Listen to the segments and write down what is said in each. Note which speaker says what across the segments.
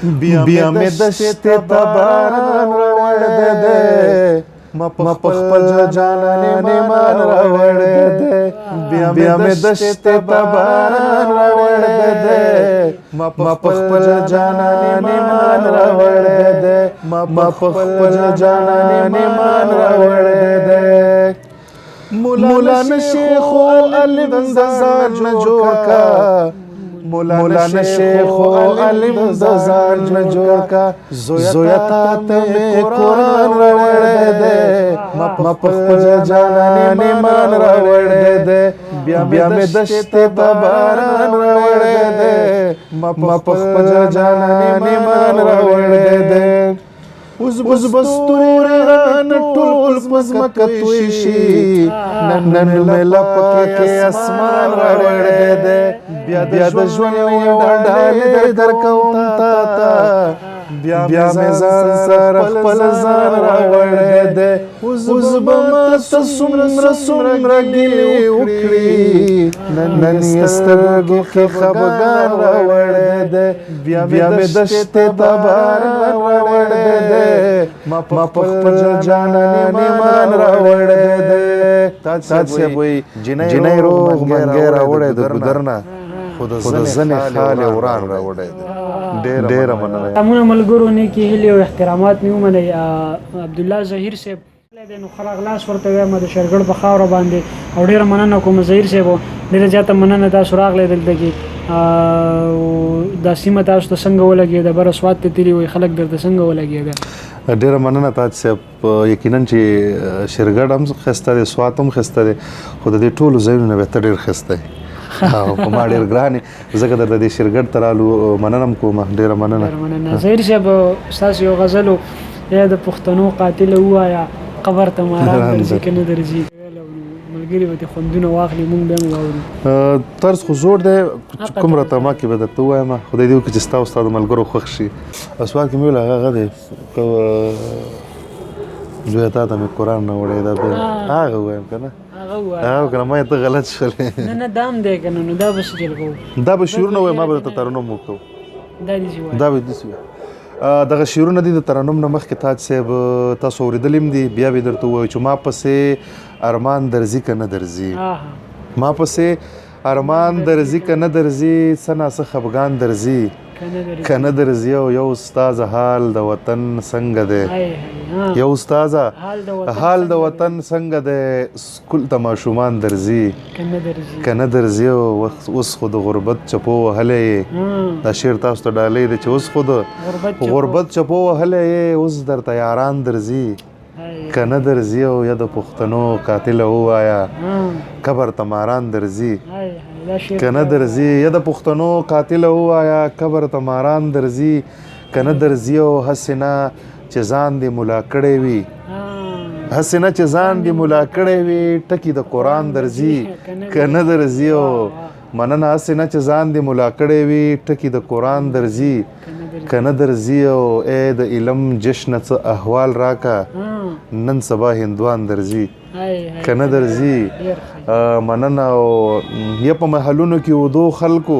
Speaker 1: بیا مې دشتې ته باران راوړی دی ما په خپل جانان ایمان راوړی دی بیا مې دشتې ته باران راوړی دی ما په خپل جانان ایمان راوړی دی ما په خپل جانان ایمان راوړی دی مولانا شیخ علم د ځان نه جوړ کا مولانا شیخ علم د ځان نه جوړ کا زویا تا ته قرآن راوړی دی ما په خپل جانان ایمان راوړی دی بیا مې دشتې ته باران راوړی دی ما په خپل جانان ایمان راوړی دی اوس بستوران ټول پزمکه توی شي نن مې لپکې اسمان راوړی دی بیا د ژوند یو ډالۍ درکوم تا ته بیا مې ځان سره خپل ځان راوړی دی اوس به ماته څومره ګیلې وکړي نن یې سترګو کې خفګان راوړی دی بیا مې دشتې ته باران راوړی دی ما په خپل جانان ایمان راوړی دی تاج صاحب وایي جنۍ روغ منګی راوړی د ګودر نه خو د زنې خالې وران راوړی دی ډېره مننه
Speaker 2: همونه ملګرو نیکې هیلې او احترامات مې ومنئ عبدالله ظهیر صاحب نو ښه راغلاس ورته وایم د شرګړ په خاوره باندې او ډېره مننه کوم ظهیر صاحب ډېره زیاته مننه تاسو راغلی دلته کې دا سیمه تاسو ته څنګه ولګېده بره سوات ته تللي وئ خلک درته څنګه ولګېده
Speaker 1: ډېره مننه تاج صاحب یقینا چې شرګړ هم ښایسته دی سوات هم ښایسته دی خو د دې ټولو ځایونو نه بهتر ډېر ښایسته دی او په ما ډېر ګران ځکه درته دې شرګړ ته رالو مننه هم کوم ډېره مننه
Speaker 2: ظهیر صاحب ستاسو یو غزل و یا د پښتنو قاتله ووایه قبر ته ماران درځي که نه درځي ملګري به دې خوندونه واخلي موږ بیا هم واورو
Speaker 1: طرز خو زوړ دی کوم راته ما کې به درته ووایم خدای دې وکړي چې ستا او ستا د ملګرو خوښ شي سوال کې مې ویل هغه دی زویه تا ته مې قرآن راوړی دا بیا هغه ووایم که نه هغه که نه ما یې ته غلط شولې
Speaker 2: نه دا هم دی که نه نو دا به څه چل کوو
Speaker 1: دا به شعرونه ووایم ما به درته ترنم وکړو
Speaker 2: دا دې چې
Speaker 1: دا به داسې وي دغه شعرونه دي د ترنم نه مخکې تاج صاحب تاسو اورېدلي هم دي بیا به یې درته ووایو چې ما پسې ارمان درځي که نه درځي ما پسې ارمان درځي که نه درځي څه ناڅه خفګان درځي که نه درځي او یو استاذه حال د وطن څنګه دی یو استاذه حال د وطن څنګه دی سکول ته ماشومان درځي که نه درځي اوس خو د غربت چپو وهلی یې دا شعر تاسو ته ډالۍ دی چې اوس خو د غربت چپو وهلی یې اوس درته یاران درځي که نه درځي او یا د پښتنو قاتله ووایه قبر ته ماران درځي که نه درځي یا د پښتنو قاتله ووایه قبر ته ماران درځي که نه درځي او هسې نه چې ځان دې ملا کړی وي هسې نه چې ځان دې ملا کړی وي ټکي د قرآن درځي که نه درځي او مننه هسې نه چې ځان دې ملا کړی وي ټکي د قرآن درځي که نه درځي او ای د علم جشنه څه احوال راکه نن سبا هندوان درځي که نه درځي مننه او یا په محلونو کې ودو خلکو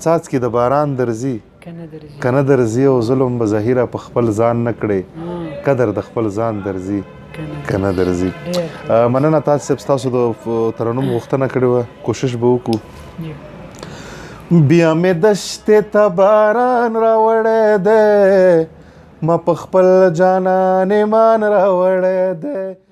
Speaker 1: څاڅکي د باران درځي که نه درځي او ظلم به ظاهره په خپل ځان نه کړی قدر د خپل ځان درځي که نه درځي مننه تاج صاحب ستاسو د ترنم غوښتنه کړې وه کوشش به وکړو بیا مې دشتې ته باران راوړی دی ما په خپل جانان ایمان راوړی دی